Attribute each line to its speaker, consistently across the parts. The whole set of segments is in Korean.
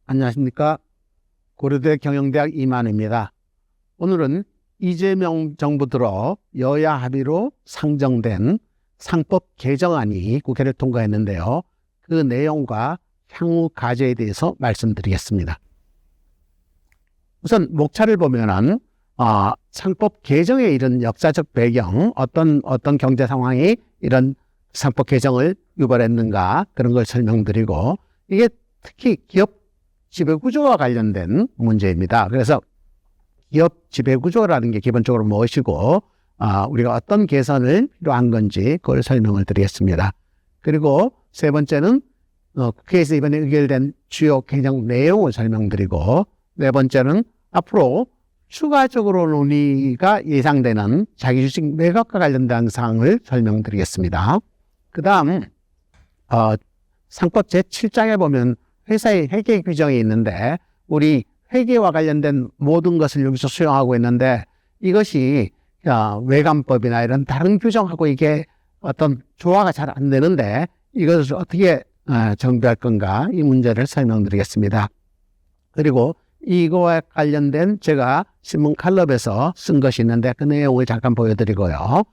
Speaker 1: 안녕하십니까. 고려대 경영대학 이만우입니다. 오늘은 이재명 정부 들어 여야 합의로 상정된 상법 개정안이 국회를 통과했는데요. 그 내용과 향후 과제에 대해서 말씀드리겠습니다. 우선 목차를 보면은 상법 개정에 이른 역사적 배경, 어떤 경제 상황이 이런 상법 개정을 유발했는가 그런 걸 설명드리고, 이게 특히 기업 지배구조와 관련된 문제입니다. 그래서 기업 지배구조라는 게 기본적으로 무엇이고 우리가 어떤 개선을 필요한 건지 그걸 설명을 드리겠습니다. 그리고 세 번째는 국회에서 이번에 의결된 주요 개정 내용을 설명드리고, 네 번째는 앞으로 추가적으로 논의가 예상되는 자기주식 매각과 관련된 사항을 설명드리겠습니다. 그 다음 상법 제7장에 보면 회사의 회계 규정이 있는데, 우리 회계와 관련된 모든 것을 여기서 수용하고 있는데, 이것이 외관법이나 이런 다른 규정하고 이게 어떤 조화가 잘 안 되는데, 이것을 어떻게 정비할 건가, 이 문제를 설명드리겠습니다. 그리고 이거와 관련된 제가 신문 칼럼에서 쓴 것이 있는데 그 내용을 잠깐 보여드리고요.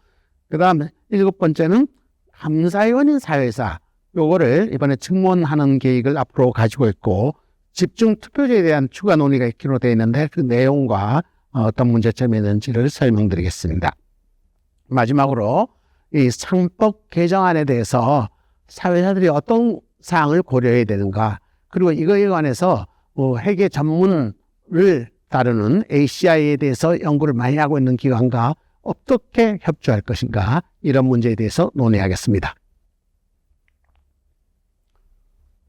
Speaker 1: 그 다음 7번째는 감사위원인 사회사, 요거를 이번에 증mon하는 계획을 앞으로 가지고 있고, 집중 투표제에 대한 추가 논의가 있기로 되어 있는데 그 내용과 어떤 문제점이 있는지를 설명드리겠습니다. 마지막으로 이 상법 개정안에 대해서 사회자들이 어떤 사항을 고려해야 되는가, 그리고 이거에 관해서 회계 전문을 다루는 ACI에 대해서 연구를 많이 하고 있는 기관과 어떻게 협조할 것인가, 이런 문제에 대해서 논의하겠습니다.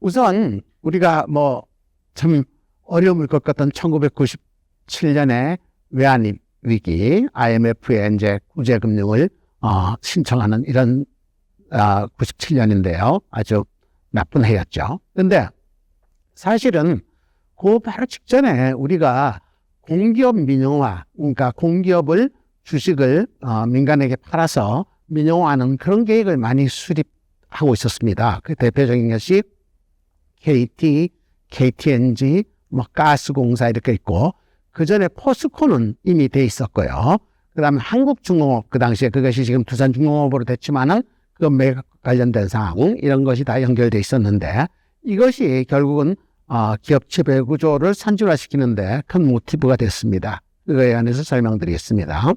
Speaker 1: 우선 우리가 참 어려움을 겪었던 1997년에 외환 위기, IMF에 이제 구제금융을 신청하는 이런 97년인데요. 아주 나쁜 해였죠. 근데 사실은 그 바로 직전에 우리가 공기업 민영화, 그러니까 공기업을 주식을 민간에게 팔아서 민영화하는 그런 계획을 많이 수립하고 있었습니다. 그 대표적인 것이 KT, KTNG, 가스공사 이렇게 있고, 그 전에 포스코는 이미 돼 있었고요. 그 다음에 한국중공업, 그 당시에 그것이 지금 두산중공업으로 됐지만은 그 매각 관련된 사항, 이런 것이 다 연결돼 있었는데, 이것이 결국은 기업 지배 구조를 산출화시키는데 큰 모티브가 됐습니다. 그거에 관해서 설명드리겠습니다.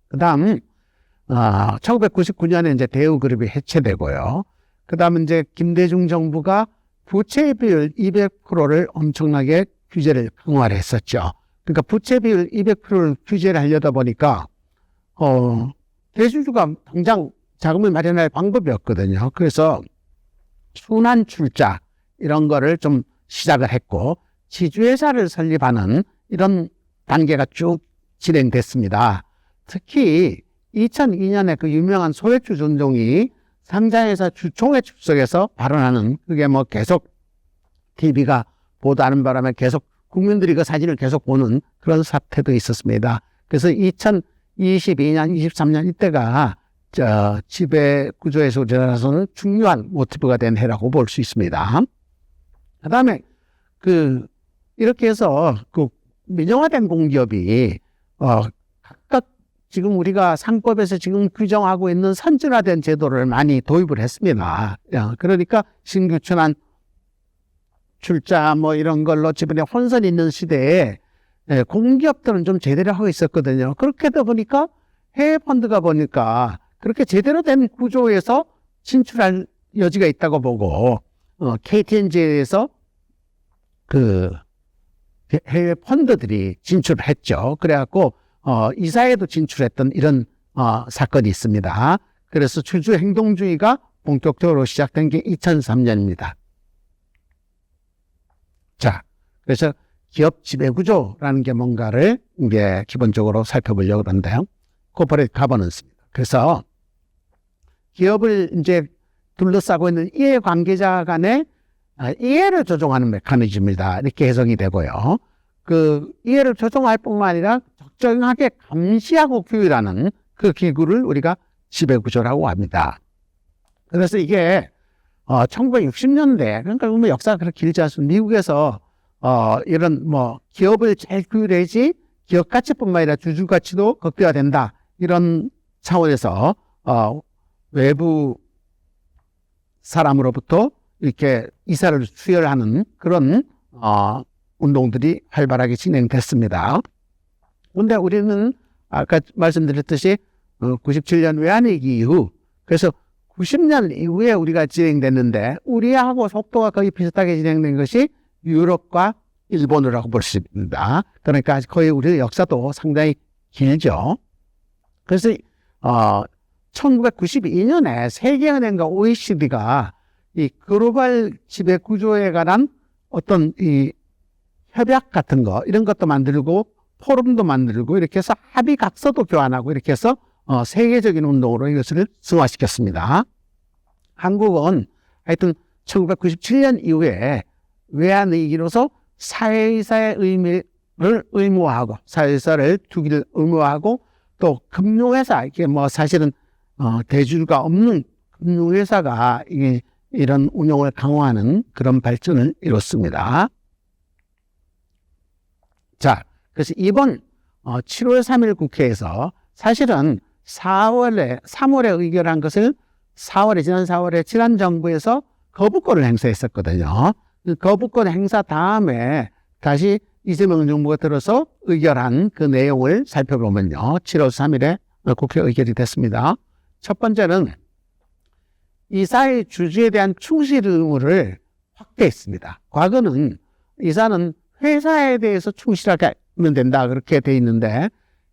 Speaker 1: 그 다음 1999년에 이제 대우그룹이 해체되고요. 그 다음 이제 김대중 정부가 부채 비율 200%를 엄청나게 규제를 강화를 했었죠. 그러니까 부채 비율 200%를 규제를 하려다 보니까 대주주가 당장 자금을 마련할 방법이 없거든요. 그래서 순환 출자 이런 거를 좀 시작을 했고, 지주회사를 설립하는 이런 단계가 쭉 진행됐습니다. 특히 2002년에 그 유명한 소액주 전종이 상장회사 주총회 출석해서 발언하는, 그게 계속 TV가 보도하는 바람에 계속 국민들이 그 사진을 계속 보는 그런 사태도 있었습니다. 그래서 2022년, 23년 이때가 지배 구조에서 우리나라에서는 중요한 모티브가 된 해라고 볼 수 있습니다. 그 다음에 이렇게 해서 민영화된 공기업이 각각 지금 우리가 상법에서 지금 규정하고 있는 선진화된 제도를 많이 도입을 했습니다. 그러니까 신규 순환 출자 이런 걸로 지분에 혼선이 있는 시대에 공기업들은 좀 제대로 하고 있었거든요. 그렇게 하다 보니까 해외 펀드가 보니까 그렇게 제대로 된 구조에서 진출할 여지가 있다고 보고, KTNG에서 해외 펀드들이 진출했죠. 그래갖고 이사회도 진출했던 이런 사건이 있습니다. 그래서 주주 행동주의가 본격적으로 시작된 게 2003년입니다. 자, 그래서 기업 지배구조라는 게 뭔가를 이제 기본적으로 살펴보려고 그러는데요. 코퍼레이트 가버넌스입니다. 그래서 기업을 이제 둘러싸고 있는 이해관계자 간의 이해를 조정하는 메커니즘이다, 이렇게 해석이 되고요. 그 이해를 조정할 뿐만 아니라 적정하게 감시하고 규율하는 그 기구를 우리가 지배구조라고 합니다. 그래서 이게 1960년대, 그러니까 역사가 그렇게 길지 않습니다. 미국에서 이런 기업을 잘 규율해야지 기업 가치뿐만 아니라 주주 가치도 극대화된다. 이런 차원에서 외부 사람으로부터 이렇게 이사를 수혈하는 그런 운동들이 활발하게 진행됐습니다. 그런데 우리는 아까 말씀드렸듯이 97년 외환위기 이후, 그래서 90년 이후에 우리가 진행됐는데 우리하고 속도가 거의 비슷하게 진행된 것이 유럽과 일본이라고 볼 수 있습니다. 그러니까 거의 우리의 역사도 상당히 길죠. 그래서 1992년에 세계은행과 OECD가 이 글로벌 지배 구조에 관한 어떤 이 협약 같은 거 이런 것도 만들고 포럼도 만들고 이렇게 해서 합의 각서도 교환하고 이렇게 해서 세계적인 운동으로 이것을 승화시켰습니다. 한국은 하여튼 1997년 이후에 외환위기로서 사회이사의 의미를 의무화하고 사회이사를 두기를 의무화하고 또 금융회사 이게 사실은 대주주가 없는 금융회사가 이런 운용을 강화하는 그런 발전을 이뤘습니다. 자, 그래서 이번 7월 3일 국회에서 사실은 3월에 의결한 것을 지난 4월에 지난 정부에서 거부권을 행사했었거든요. 그 거부권 행사 다음에 다시 이재명 정부가 들어서 의결한 그 내용을 살펴보면요. 7월 3일에 국회 의결이 됐습니다. 첫 번째는 이사의 주주에 대한 충실 의무를 확대했습니다. 과거는 이사는 회사에 대해서 충실하게 하면 된다 그렇게 돼 있는데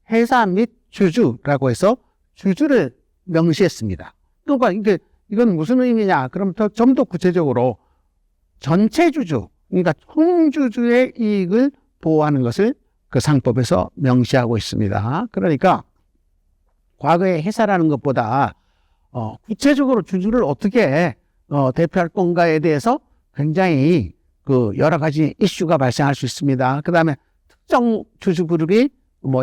Speaker 1: 회사 및 주주라고 해서 주주를 명시했습니다. 그러니까 이건 무슨 의미냐? 그럼 좀 더 구체적으로 전체 주주, 그러니까 총주주의 이익을 보호하는 것을 그 상법에서 명시하고 있습니다. 그러니까 과거의 회사라는 것보다 구체적으로 주주를 어떻게 대표할 건가에 대해서 굉장히 그 여러 가지 이슈가 발생할 수 있습니다. 그 다음에 특정 주주 그룹이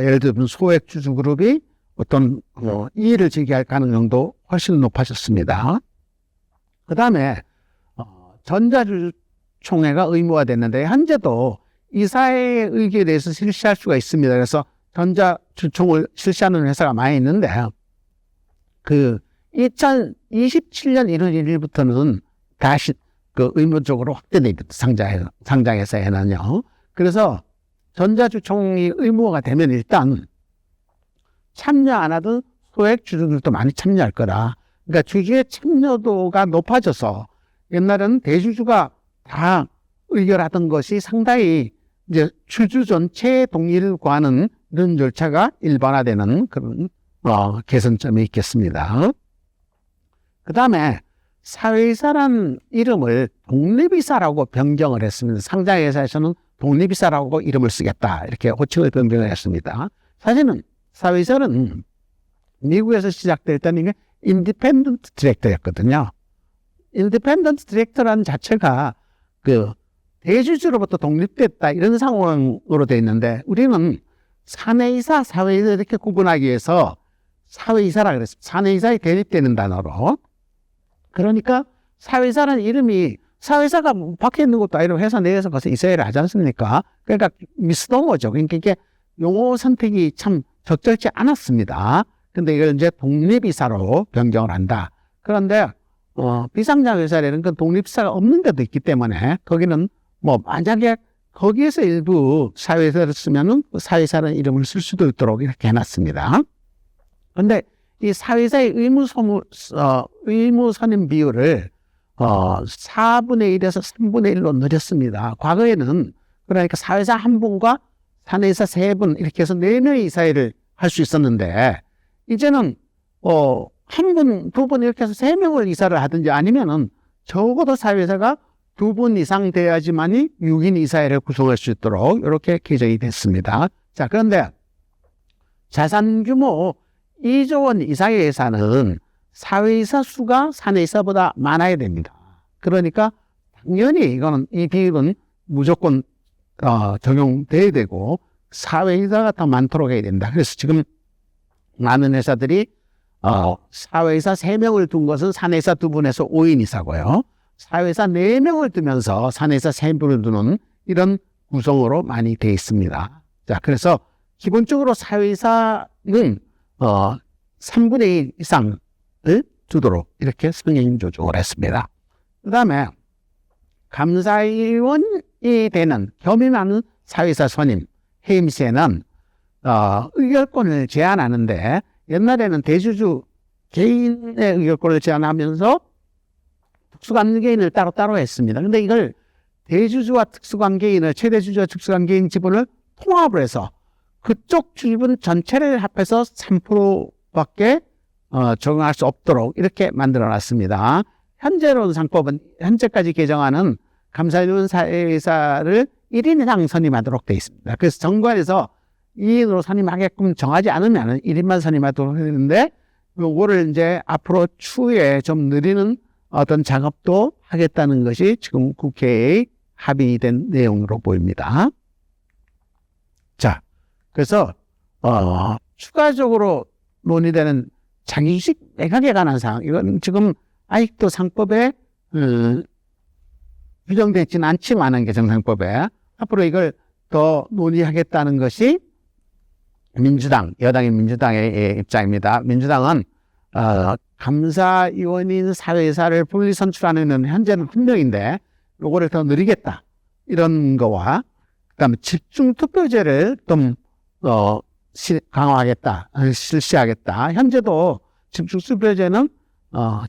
Speaker 1: 예를 들면 소액 주주 그룹이 어떤 이의를 제기할 가능성도 훨씬 높아졌습니다. 그 다음에 전자주주총회가 의무화됐는데 현재도 이사의 의결에 대해서 실시할 수가 있습니다. 그래서 전자주총을 실시하는 회사가 많이 있는데 그 2027년 1월 1일부터는 다시 그 의무적으로 확대됩니다. 상장회사에는요. 그래서 전자주총이 의무화가 되면 일단 참여 안 하던 소액 주주들도 많이 참여할 거라. 그러니까 주주의 참여도가 높아져서 옛날에는 대주주가 다 의결하던 것이 상당히 이제 주주 전체의 동의를 구하는 이런 절차가 일반화되는 그런 개선점이 있겠습니다. 그 다음에 사회이사란 이름을 독립이사라고 변경을 했습니다. 상장회사에서는 독립이사라고 이름을 쓰겠다 이렇게 호칭을 변경을 했습니다. 사실은 사회이사는 미국에서 시작될 때는 이게 인디펜던트 디렉터였거든요. 인디펜던트 디렉터라는 자체가 그 대주주로부터 독립됐다 이런 상황으로 되어 있는데 우리는 사내이사, 사회이사 이렇게 구분하기 위해서 사회이사라 그랬습니다. 사내이사에 대립되는 단어로. 그러니까 사회이사라는 이름이 사회이사가 밖에 있는 것도 아니라 회사 내에서 가서 이사회를 하지 않습니까? 그러니까 미스노머죠. 그러니까 이게 용어 선택이 참 적절치 않았습니다. 근데 이걸 이제 독립이사로 변경을 한다. 그런데 비상장 회사라는 건 독립이사가 없는 데도 있기 때문에 거기는 만약에 거기에서 일부 사회이사를 쓰면은 사회이사라는 이름을 쓸 수도 있도록 이렇게 해놨습니다. 그런데 이 사회이사의 의무 선임 비율을 4분의 1에서 3분의 1로 늘렸습니다. 과거에는 그러니까 사회이사 1분과 사내이사 3분 이렇게 해서 4명의 이사회를 할 수 있었는데 이제는 1분, 2분 이렇게 해서 3명을 이사를 하든지 아니면은 적어도 사회이사가 2분 이상 돼야지만이 6인 이사회를 구성할 수 있도록 이렇게 개정이 됐습니다. 자, 그런데 자산 규모 2조 원 이상의 회사는 사회이사 수가 사내이사보다 많아야 됩니다. 그러니까 당연히 이 비율은 무조건 적용돼야 되고 사회이사가 더 많도록 해야 된다. 그래서 지금 많은 회사들이 사회이사 3명을 둔 것은 사내이사 2분에서 5인 이사고요. 사회이사 4명을 두면서 사내이사 3분을 두는 이런 구성으로 많이 되어 있습니다. 자, 그래서 기본적으로 사회이사는 3분의 1 이상을 주도록 이렇게 승인 조정을 했습니다. 그 다음에 감사위원이 되는 겸임 많은 사회이사 선임 해임 시에는 의결권을 제한하는데, 옛날에는 대주주 개인의 의결권을 제한하면서 특수관계인을 따로따로 했습니다. 근데 이걸 대주주와 특수관계인을, 최대주주와 특수관계인 지분을 통합을 해서 그쪽 지분 전체를 합해서 3%밖에 적용할 수 없도록 이렇게 만들어 놨습니다. 현재로는 상법은 현재까지 개정하는 감사위원 사회이사를 1인 이상 선임하도록 되어 있습니다. 그래서 정관에서 2인으로 선임하게끔 정하지 않으면 1인만 선임하도록 되는데, 요거를 이제 앞으로 추후에 좀 느리는 어떤 작업도 하겠다는 것이 지금 국회에 합의된 내용으로 보입니다. 자, 그래서 추가적으로 논의되는 장기주식 매각에 관한 사항, 이건 지금 아직도 상법에 규정되어 있지는 않지만 개정상법에 앞으로 이걸 더 논의하겠다는 것이 민주당, 여당인 민주당의 입장입니다. 민주당은 감사위원인 사회이사를 분리 선출하는 현재는 한 명인데 요거를 더 느리겠다, 이런 거와 그다음에 집중투표제를 좀 강화하겠다, 실시하겠다. 현재도 집중투표제는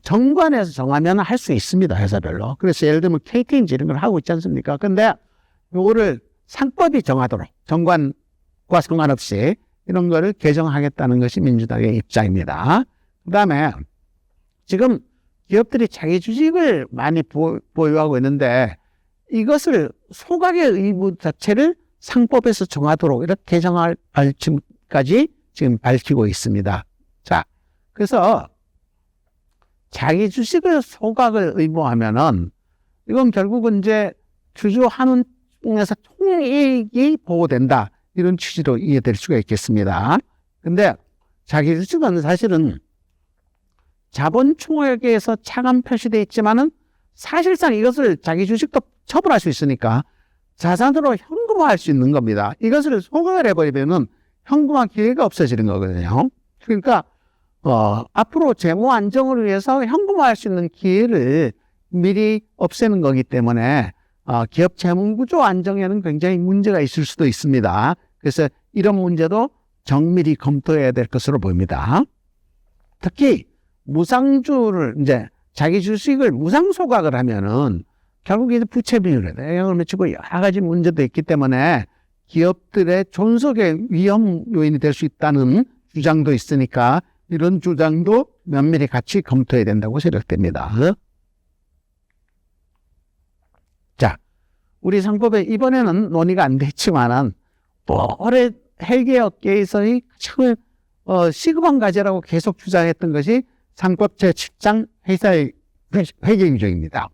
Speaker 1: 정관에서 정하면 할 수 있습니다, 회사별로. 그래서 예를 들면 KT인지 이런 걸 하고 있지 않습니까? 근데 요거를 상법이 정하도록, 정관과 상관없이 이런 거를 개정하겠다는 것이 민주당의 입장입니다. 그 다음에 지금 기업들이 자기 주식을 많이 보유하고 있는데, 이것을 소각의 의무 자체를 상법에서 정하도록 이렇게 개정할 방침까지 지금 밝히고 있습니다. 자, 그래서 자기 주식을 소각을 의무하면은 이건 결국은 이제 주주하는 중에서 총이익이 보호된다, 이런 취지로 이해될 수가 있겠습니다. 근데 자기 주식은 사실은 자본총액에서 차감 표시되어 있지만은 사실상 이것을 자기 주식도 처분할 수 있으니까 자산으로 현금화할 수 있는 겁니다. 이것을 소각을 해버리면은 현금화 기회가 없어지는 거거든요. 그러니까 앞으로 재무 안정을 위해서 현금화할 수 있는 기회를 미리 없애는 거기 때문에 기업 재무 구조 안정에는 굉장히 문제가 있을 수도 있습니다. 그래서 이런 문제도 정밀히 검토해야 될 것으로 보입니다. 특히 무상주를 이제 자기 주식을 무상 소각을 하면은 결국 이제 부채 비율에 영향을 미치고 여러 가지 문제도 있기 때문에 기업들의 존속의 위험 요인이 될 수 있다는 주장도 있으니까 이런 주장도 면밀히 같이 검토해야 된다고 생각됩니다. 자, 우리 상법에 이번에는 논의가 안 됐지만은 올해 회계업계에서의 시급한 과제라고 계속 주장했던 것이 상법 제7장 회사의 회계 규정입니다.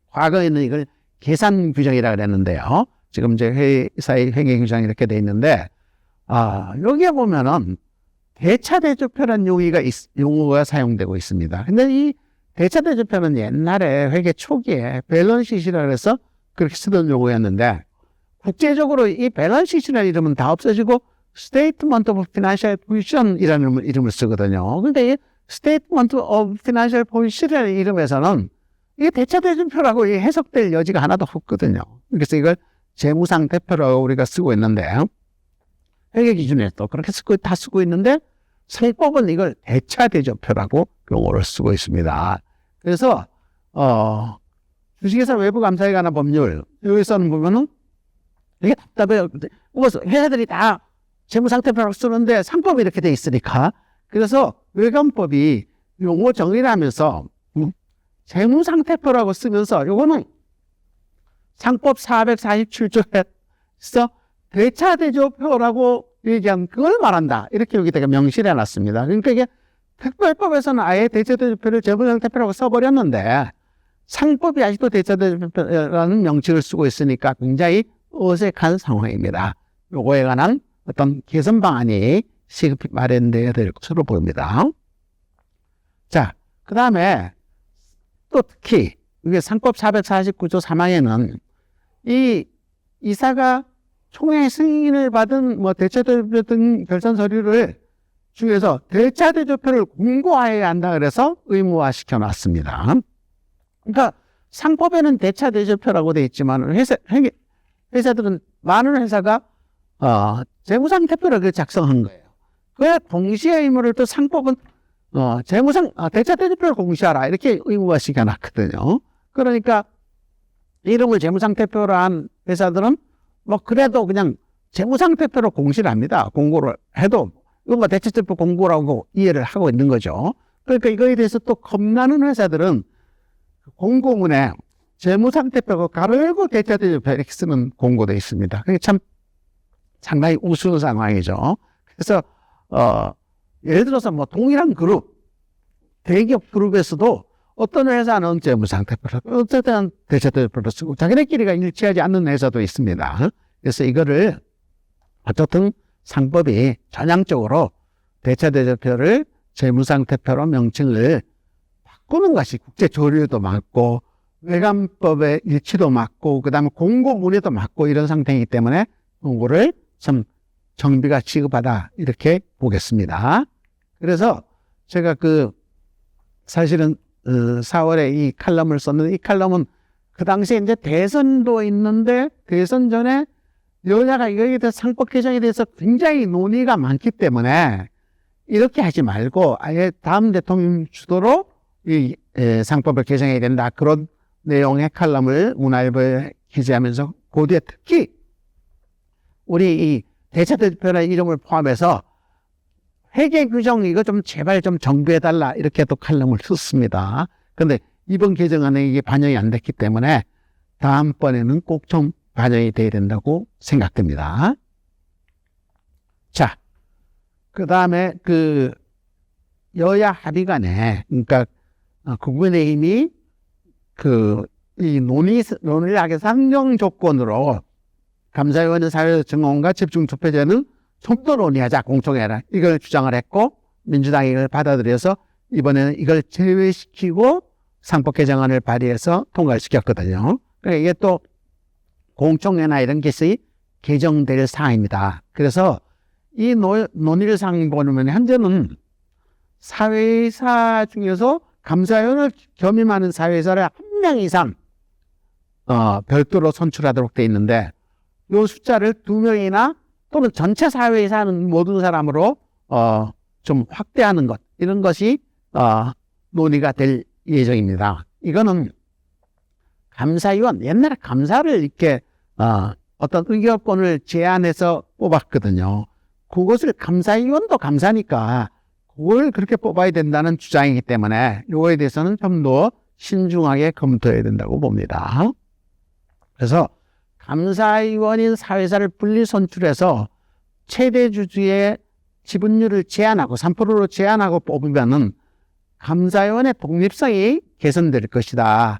Speaker 1: 과거에는 이걸 계산 규정이라고 그랬는데요. 지금 이제 회사의 회계 규정이 이렇게 돼 있는데, 여기에 보면은 대차대조표라는 용어가 사용되고 있습니다. 근데 이 대차대조표는 옛날에 회계 초기에 밸런스시트라고 해서 그렇게 쓰던 용어였는데, 국제적으로 이 밸런스시트라는 이름은 다 없어지고 Statement of Financial Position이라는 이름을 쓰거든요. 근데 이 Statement of Financial Position이라는 이름에서는 이게 대차대조표라고 해석될 여지가 하나도 없거든요. 그래서 이걸 재무상태표라고 우리가 쓰고 있는데, 회계 기준에 또 그렇게 다 쓰고 있는데, 상법은 이걸 대차대조표라고 용어를 쓰고 있습니다. 그래서 주식회사 외부감사에 관한 법률, 여기서는 보면은 이게 답답해요. 회사들이 다 재무상태표라고 쓰는데 상법이 이렇게 돼 있으니까. 그래서 외감법이 용어 정의를 하면서 재무상태표라고 쓰면서 요거는 상법 447조에서 대차대조표라고 얘기한 그걸 말한다, 이렇게 여기다가 명시를 해놨습니다. 그러니까 이게 특별법에서는 아예 대차대조표를 재무상태표라고 써버렸는데, 상법이 아직도 대차대조표라는 명칭을 쓰고 있으니까 굉장히 어색한 상황입니다. 요거에 관한 어떤 개선 방안이 시급히 마련돼야 될 것으로 보입니다. 자, 그 다음에 또 특히 이게 상법 449조 3항에는 이 이사가 총회 승인을 받은 뭐 대차대조표 등 결산 서류를 중에서 대차대조표를 공고해야 한다 그래서 의무화 시켜놨습니다. 그러니까 상법에는 대차대조표라고 돼 있지만 회사들은 많은 회사가 재무상태표를 작성한 거예요. 그 동시에 의무를 또 상법은 대차대조표를 공시하라 이렇게 의무화 시켜놨거든요. 그러니까 이름을 재무상태표로 한 회사들은 뭐 그래도 그냥 재무상태표로 공시를 합니다. 공고를 해도 이건 뭐 대차대표 공고라고 이해를 하고 있는 거죠. 그러니까 이거에 대해서 또 겁나는 회사들은 공고문에 재무상태표가 가로 열고 대차대조표 이렇게 쓰는 공고도 있습니다. 그게 참 상당히 우스운 상황이죠. 그래서 예를 들어서 뭐 동일한 그룹, 대기업 그룹에서도 어떤 회사는 재무상태표를 어쨌든 대차대조표를 쓰고 자기네끼리가 일치하지 않는 회사도 있습니다. 그래서 이거를 어쨌든 상법이 전향적으로 대차대조표를 재무상태표로 명칭을 바꾸는 것이 국제조류도 맞고 외관법의 일치도 맞고 그다음에 공고문에도 맞고 이런 상태이기 때문에 공고를 참 정비가 취급하다 이렇게 보겠습니다. 그래서 제가 사실은 4월에 이 칼럼을 썼는데 이 칼럼은 그 당시에 이제 대선도 있는데 대선 전에 여야가 이거에 대해서 상법 개정에 대해서 굉장히 논의가 많기 때문에 이렇게 하지 말고 아예 다음 대통령 주도로 이 상법을 개정해야 된다. 그런 내용의 칼럼을 문화일보에 기재하면서 그 뒤에 특히 우리 이 대차대조표라는 이름을 포함해서 회계 규정 이거 좀 제발 좀 정비해달라 이렇게 또 칼럼을 썼습니다. 그런데 이번 개정안에 이게 반영이 안 됐기 때문에 다음번에는 꼭 좀 반영이 돼야 된다고 생각됩니다. 자, 그 다음에 여야 합의간에 그러니까 국민의힘이 이 논의를 하게 상정 조건으로 감사위원회 사회 증언과 집중 투표제는 좀 더 논의하자 공청회라 이걸 주장을 했고 민주당이 이걸 받아들여서 이번에는 이걸 제외시키고 상법 개정안을 발의해서 통과를 시켰거든요. 그러니까 이게 또 공청회나 이런 것이 개정될 사항입니다. 그래서 이 논의를 상 보면 현재는 사회이사 중에서 감사위원을 겸임하는 사회이사를 1명 이상 별도로 선출하도록 돼 있는데 이 숫자를 2명이나 또는 전체 사회에서 하는 모든 사람으로 좀 확대하는 것 이런 것이 논의가 될 예정입니다. 이거는 감사위원 옛날에 감사를 이렇게 어떤 의결권을 제안해서 뽑았거든요. 그것을 감사위원도 감사니까 그걸 그렇게 뽑아야 된다는 주장이기 때문에 이거에 대해서는 좀 더 신중하게 검토해야 된다고 봅니다. 그래서 감사위원인 사회사를 분리 선출해서 최대 주주의 지분율을 제한하고 3%로 제한하고 뽑으면은 감사위원의 독립성이 개선될 것이다.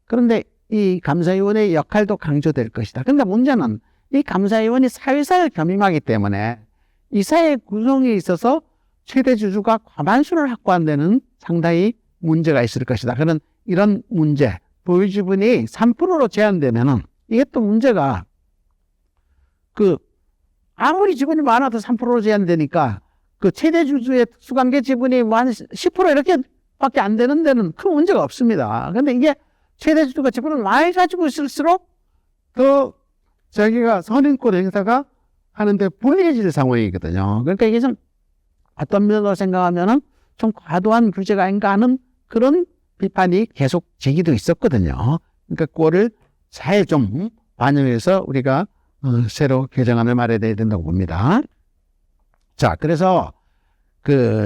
Speaker 1: 그런데 이 감사위원의 역할도 강조될 것이다. 그런데 문제는 이 감사위원이 사회사를 겸임하기 때문에 이사회 구성에 있어서 최대 주주가 과반수를 확보한 데는 상당히 문제가 있을 것이다. 그런 이런 문제, 보유 지분이 3%로 제한되면은 이게 또 문제가 아무리 지분이 많아도 3%로 제한되니까 최대 주주의 특수관계 지분이 뭐 한 10% 이렇게밖에 안 되는 데는 큰 문제가 없습니다. 근데 이게 최대 주주가 지분을 많이 가지고 있을수록 더 자기가 선인권 행사가 하는데 불리해질 상황이거든요. 그러니까 이게 좀 어떤 면으로 생각하면은 좀 과도한 규제가 아닌가 하는 그런 비판이 계속 제기도 있었거든요. 그러니까 그거를 잘 좀 반영해서 우리가 새로 개정안을 마련해야 된다고 봅니다. 자, 그래서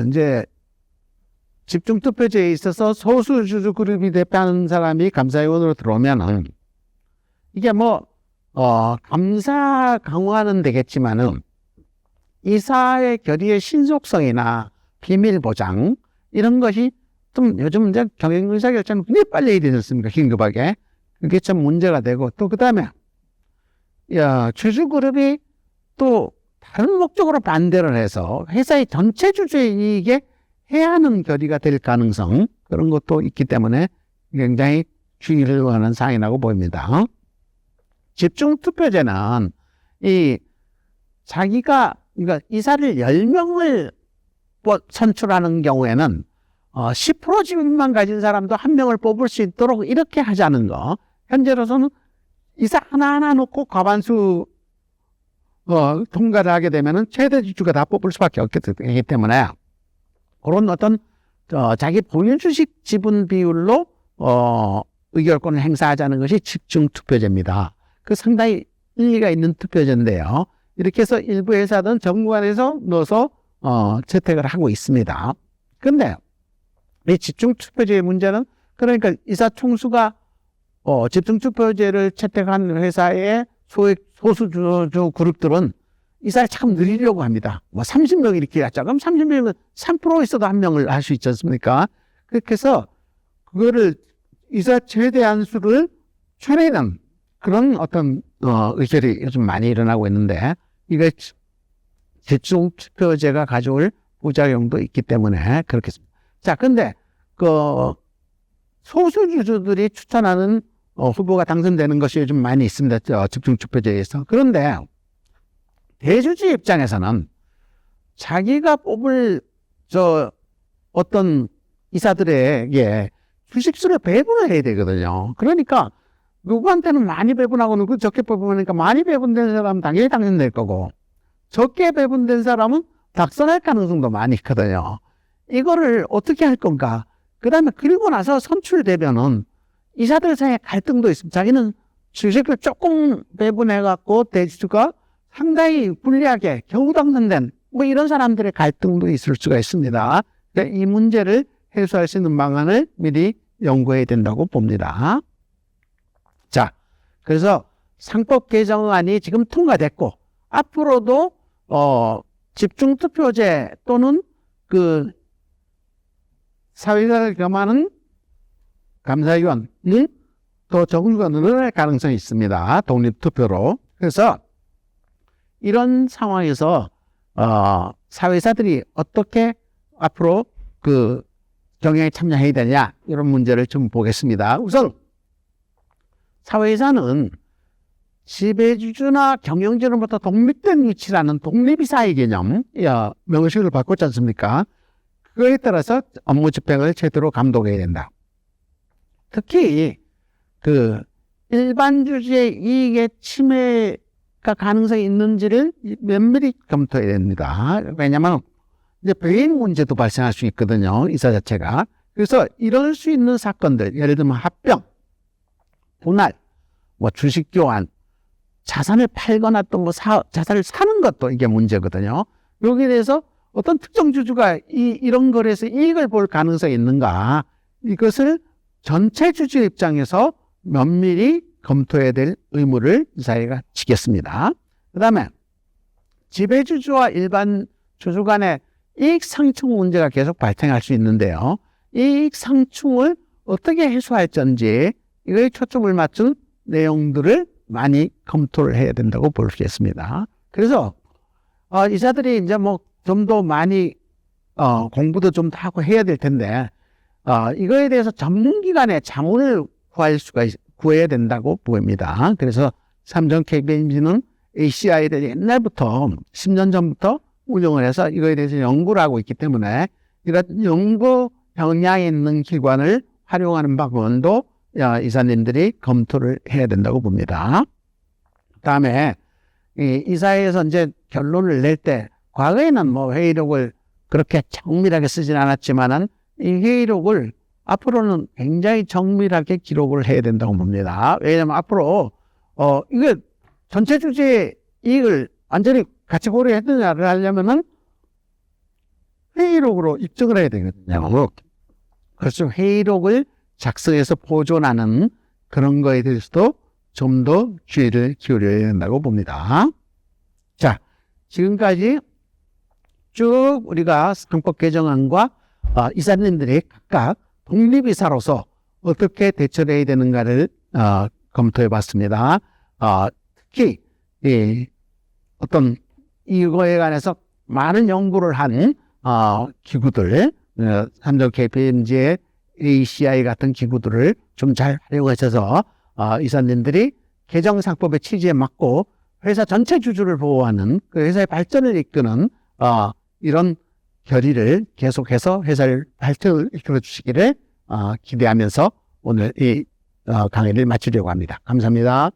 Speaker 1: 이제 집중투표제에 있어서 소수주주 그룹이 대표하는 사람이 감사위원으로 들어오면은 이게 감사 강화는 되겠지만은 이사의 결의의 신속성이나 비밀 보장 이런 것이 좀 요즘 이제 경영의사결정은 굉장히 빨리 해야 되지 않습니까? 긴급하게. 그게 참 문제가 되고 또 그다음에 주주그룹이 또 다른 목적으로 반대를 해서 회사의 전체 주주의 이익에 해하는 결의가 될 가능성 그런 것도 있기 때문에 굉장히 주의를 원하는 사항이라고 보입니다. 집중투표제는 자기가 그러니까 이사를 10명을 선출하는 경우에는 10% 지분만 가진 사람도 한 명을 뽑을 수 있도록 이렇게 하자는 거. 현재로서는 이사 하나하나 놓고 과반수 통과를 하게 되면은 최대 주주가 다 뽑을 수밖에 없기 때문에 그런 어떤 자기 보유 주식 지분 비율로 의결권을 행사하자는 것이 집중투표제입니다. 그 상당히 일리가 있는 투표제인데요. 이렇게 해서 일부 회사들은 정부안에서 넣어서 채택을 하고 있습니다. 근데 이 집중투표제의 문제는 그러니까 이사 총수가 집중투표제를 채택한 회사의 소수주 그룹들은 이사를 참 늘리려고 합니다. 30명 이렇게 하자. 그럼 30명이면 3% 있어도 한 명을 할 수 있지 않습니까? 그렇게 해서 그거를 이사 최대한 수를 줄이는 그런 어떤 의결이 요즘 많이 일어나고 있는데 이게 집중투표제가 가져올 부작용도 있기 때문에 그렇겠습니다. 자, 근데 소수주주들이 추천하는 후보가 당선되는 것이 요즘 많이 있습니다. 집중투표제에서. 그런데 대주주 입장에서는 자기가 뽑을 어떤 이사들에게 주식수를 배분을 해야 되거든요. 그러니까 누구한테는 많이 배분하고 누구 적게 배분하니까 많이 배분된 사람은 당연히 당선될 거고 적게 배분된 사람은 낙선할 가능성도 많이 있거든요. 이거를 어떻게 할 건가? 그 다음에 그리고 나서 선출되면은 이사들 사이에 갈등도 있습니다. 자기는 주식을 조금 배분해갖고 대주주가 상당히 불리하게 겨우 당선된 이런 사람들의 갈등도 있을 수가 있습니다. 이 문제를 해소할 수 있는 방안을 미리 연구해야 된다고 봅니다. 자, 그래서 상법 개정안이 지금 통과됐고 앞으로도 집중투표제 또는 사회자를 겸하는 감사위원이 더 정수가 늘어날 가능성이 있습니다. 독립투표로. 그래서 이런 상황에서 사회자들이 어떻게 앞으로 경영에 참여해야 되냐 이런 문제를 좀 보겠습니다. 우선 사회자는 지배주주나 경영진으로부터 독립된 위치라는 독립이사의 개념 명시를 바꿨지 않습니까? 그거에 따라서 업무 집행을 제대로 감독해야 된다. 특히 일반 주주의 이익의 침해가 가능성이 있는지를 면밀히 검토해야 됩니다. 왜냐하면 이제 배임 문제도 발생할 수 있거든요. 이사 자체가. 그래서 이럴 수 있는 사건들, 예를 들면 합병, 분할, 주식 교환, 자산을 팔거나 또 자산을 사는 것도 이게 문제거든요. 여기에 대해서 어떤 특정 주주가 이런 거래에서 이익을 볼 가능성이 있는가? 이것을 전체 주주 입장에서 면밀히 검토해야 될 의무를 이사회가 지겠습니다. 그 다음에 지배주주와 일반 주주 간의 이익 상충 문제가 계속 발생할 수 있는데요. 이익 상충을 어떻게 해소할 건지 이거에 초점을 맞춘 내용들을 많이 검토를 해야 된다고 볼 수 있습니다. 그래서 이사들이 이제 좀 더 많이 공부도 좀 하고 해야 될 텐데 이거에 대해서 전문기관의 자문을 구해야 된다고 보입니다. 그래서 삼성 KPMG는 ACI를 옛날부터 10년 전부터 운영을 해서 이거에 대해서 연구를 하고 있기 때문에 이런 연구 역량이 있는 기관을 활용하는 방법도 이사님들이 검토를 해야 된다고 봅니다. 그다음에 이사회에서 이제 결론을 낼 때 과거에는 회의록을 그렇게 정밀하게 쓰진 않았지만은 이 회의록을 앞으로는 굉장히 정밀하게 기록을 해야 된다고 봅니다. 왜냐하면 앞으로 이게 전체 주주의 이익을 완전히 같이 고려했느냐를 하려면은 회의록으로 입증을 해야 되거든요. 그래서 회의록을 작성해서 보존하는 그런 거에 대해서도 좀 더 주의를 기울여야 된다고 봅니다. 자, 지금까지 쭉 우리가 상법 개정안과 이사님들이 각각 독립이사로서 어떻게 대처를 해야 되는가를 검토해 봤습니다. 특히 어떤 이거에 관해서 많은 연구를 한 기구들, 삼성 KPMG의 ACI 같은 기구들을 좀 잘 활용하셔서 이사님들이 개정상법의 취지에 맞고 회사 전체 주주를 보호하는 그 회사의 발전을 이끄는 이런 결의를 계속해서 회사를 발전을 이끌어 주시기를 기대하면서 오늘 이 강의를 마치려고 합니다. 감사합니다.